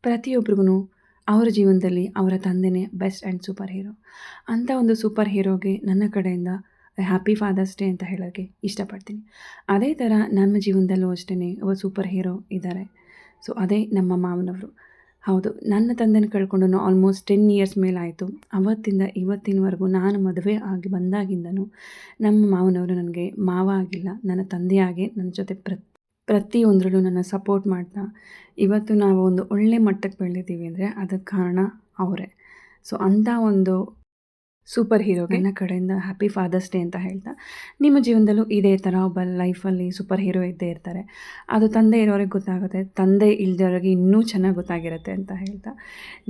ಪ್ರತಿಯೊಬ್ರಿಗೂ ಅವರ ಜೀವನದಲ್ಲಿ ಅವರ ತಂದೆನೇ ಬೆಸ್ಟ್ ಆ್ಯಂಡ್ ಸೂಪರ್ ಹೀರೋ. ಅಂಥ ಒಂದು ಸೂಪರ್ ಹೀರೋಗೆ ನನ್ನ ಕಡೆಯಿಂದ ಹ್ಯಾಪಿ ಫಾದರ್ಸ್ ಡೇ ಅಂತ ಹೇಳೋಕ್ಕೆ ಇಷ್ಟಪಡ್ತೀನಿ. ಅದೇ ಥರ ನಮ್ಮ ಜೀವನದಲ್ಲೂ ಅಷ್ಟೇ ಒಬ್ಬ ಸೂಪರ್ ಹೀರೋ ಇದ್ದಾರೆ. ಸೊ ಅದೇ ನಮ್ಮ ಮಾವನವರು. ಹೌದು, ನನ್ನ ತಂದೆನ ಕಳ್ಕೊಂಡು ಆಲ್ಮೋಸ್ಟ್ 10 ಇಯರ್ಸ್ ಮೇಲಾಯಿತು. ಅವತ್ತಿಂದ ಇವತ್ತಿನವರೆಗೂ ನಾನು ಮದುವೆ ಆಗಿ ಬಂದಾಗಿಂದನೂ ನಮ್ಮ ಮಾವನವರು ನನಗೆ ಮಾವ ಆಗಿಲ್ಲ, ನನ್ನ ತಂದೆಯಾಗೆ ನನ್ನ ಜೊತೆ ಪ್ರತಿಯೊಂದರಲ್ಲೂ ನನ್ನ ಸಪೋರ್ಟ್ ಮಾಡ್ತಾ ಇವತ್ತು ನಾವು ಒಂದು ಒಳ್ಳೆ ಮಟ್ಟಕ್ಕೆ ಬೆಳೆದಿದ್ದೀವಿ ಅಂದರೆ ಅದಕ್ಕೆ ಕಾರಣ ಅವರೇ. ಸೊ ಅಂಥ ಒಂದು ಸೂಪರ್ ಹೀರೋಗೆ ನನ್ನ ಕಡೆಯಿಂದ ಹ್ಯಾಪಿ ಫಾದರ್ಸ್ ಡೇ ಅಂತ ಹೇಳ್ತಾ, ನಿಮ್ಮ ಜೀವನದಲ್ಲೂ ಇದೇ ಥರ ಒಬ್ಬ ಲೈಫಲ್ಲಿ ಸೂಪರ್ ಹೀರೋ ಇದ್ದೇ ಇರ್ತಾರೆ. ಅದು ತಂದೆ ಇರೋರಿಗೆ ಗೊತ್ತಾಗುತ್ತೆ, ತಂದೆ ಇಲ್ಲದವ್ರಿಗೆ ಇನ್ನೂ ಚೆನ್ನಾಗಿ ಗೊತ್ತಾಗಿರುತ್ತೆ ಅಂತ ಹೇಳ್ತಾ,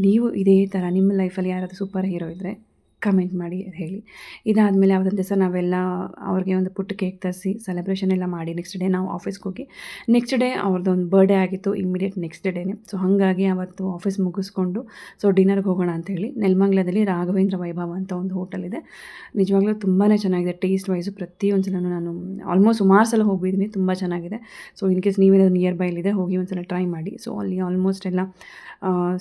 ನೀವು ಇದೇ ಥರ ನಿಮ್ಮ ಲೈಫಲ್ಲಿ ಯಾರಾದರೂ ಸೂಪರ್ ಹೀರೋ ಇದ್ದರೆ ಕಮೆಂಟ್ ಮಾಡಿ ಹೇಳಿ. ಇದಾದಮೇಲೆ ಅವತ್ತೊಂದು ದಿವಸ ನಾವೆಲ್ಲ ಅವ್ರಿಗೆ ಒಂದು ಪುಟ್ಟ ಕೇಕ್ ತರಿಸಿ ಸೆಲೆಬ್ರೇಷನ್ ಎಲ್ಲ ಮಾಡಿ ನೆಕ್ಸ್ಟ್ ಡೇ ನಾವು ಆಫೀಸ್ಗೆ ಹೋಗಿ, ನೆಕ್ಸ್ಟ್ ಡೇ ಅವ್ರದ್ದೊಂದು ಬರ್ಡೇ ಆಗಿತ್ತು ಇಮ್ಮಿಡಿಯೇಟ್ ನೆಕ್ಸ್ಟ್ ಡೇನೇ. ಸೊ ಹಾಗಾಗಿ ಅವತ್ತು ಆಫೀಸ್ ಮುಗಿಸ್ಕೊಂಡು ಡಿನ್ನರ್ಗೆ ಹೋಗೋಣ ಅಂಥೇಳಿ ನೆಲಮಂಗಲದಲ್ಲಿ ರಾಘವೇಂದ್ರ ವೈಭವ ಅಂತ ಒಂದು ಹೋಟೆಲ್ ಇದೆ. ನಿಜವಾಗ್ಲೂ ತುಂಬಾ ಚೆನ್ನಾಗಿದೆ ಟೇಸ್ಟ್ ವೈಸು. ಪ್ರತಿಯೊಂದು ಸಲ ನಾನು ಆಲ್ಮೋಸ್ಟ್ ಸುಮಾರು ಸಲ ಹೋಗಿದ್ದೀನಿ, ತುಂಬ ಚೆನ್ನಾಗಿದೆ. ಸೊ ಇನ್ ಕೇಸ್ ನೀವೇನಾದ್ರು ನಿಯರ್ ಬೈಲಿದೆ ಹೋಗಿ ಒಂದು ಸಲ ಟ್ರೈ ಮಾಡಿ. ಸೊ ಅಲ್ಲಿ ಆಲ್ಮೋಸ್ಟ್ ಎಲ್ಲ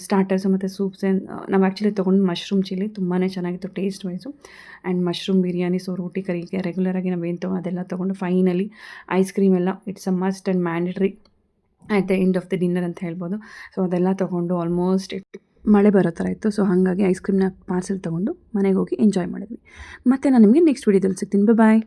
ಸ್ಟಾರ್ಟರ್ಸು ಮತ್ತು ಸೂಪ್ಸ್ ನಾವು ಆ್ಯಕ್ಚುಲಿ ತೊಗೊಂಡು ಮಶ್ರೂಮ್ ಚಿಲ್ಲಿ ತುಂಬಾ ಚೆನ್ನಾಗಿತ್ತು taste wise, and mushroom biryani. So ರೋಟಿ ಕರಿಗೆ ರೆಗ್ಯುಲರಾಗಿ ನಾವೇನು ಅದೆಲ್ಲ ತೊಗೊಂಡು ಫೈನಲಿ ಐಸ್ ಕ್ರೀಮ್ ಎಲ್ಲ it's a must and mandatory at the end of the dinner ಅಂತ ಹೇಳ್ಬೋದು. ಸೊ ಅದೆಲ್ಲ ತೊಗೊಂಡು ಆಲ್ಮೋಸ್ಟ್ ಮಳೆ ಬರೋ ಥರ ಇತ್ತು. ಸೊ ಹಾಗಾಗಿ ಐಸ್ ಕ್ರೀಮ್ನ ಪಾರ್ಸೆಲ್ ತೊಗೊಂಡು ಮನೆಗೆ ಹೋಗಿ ಎಂಜಾಯ್ ಮಾಡಿದ್ವಿ. ಮತ್ತು ನಾನು ನಿಮಗೆ ನೆಕ್ಸ್ಟ್ ವೀಡಿಯೋದಲ್ಲಿ ಸಿಗ್ತೀನಿ. ಬಾಯ್.